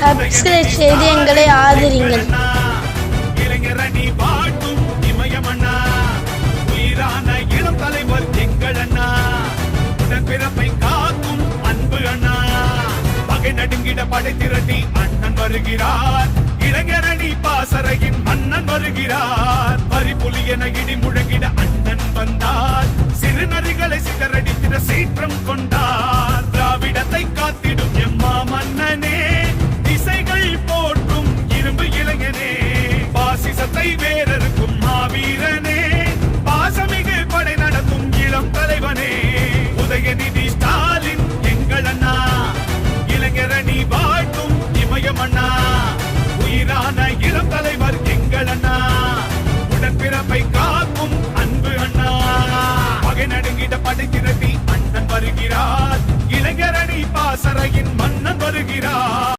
Subscribe செய்து எங்களை ஆதரிங்கள். இளைஞரணி வாழ்த்தும் இமயமண்ணா, உயிரான இளம் தலைவர் எங்கள் அண்ணா, உடன்பிறப்பை காக்கும் அன்பு அண்ணா, பகை நடுங்கிட படை திரட்டி அண்ணன் வருகிறார், இளைஞரணி பாசறையின் மன்னன் வருகிறார், பரிபுலி என இடி முழங்கிட அண்ணன் வந்தார், சிறுநரிகளை சிதறடித்திட சீற்றம் கொண்டார், திராவிடத்தை காத்திடும் எம்மா மன்னனே, திசைகள் போற்றும் இரும்பு இளைஞனே, பாசிசத்தை வேறறுக்கும் மாவீரனே, பாசமிகு படை நடத்தும் இளம் தலைவனே, உதயநிதி ஸ்டாலின் எங்கள் அண்ணா, இளைஞரணி வாழ்த்தும் இமயமண்ணா, உயிரான இளம் தலைவர் எங்கள் அண்ணா, உடன்பிறப்பை காக்கும் அன்பு அண்ணா, பகை நடுங்கிட படை திரட்டி அண்ணன் வருகிறார், இளைஞரணி பாசறையின் மன்னன் வருகிறார்.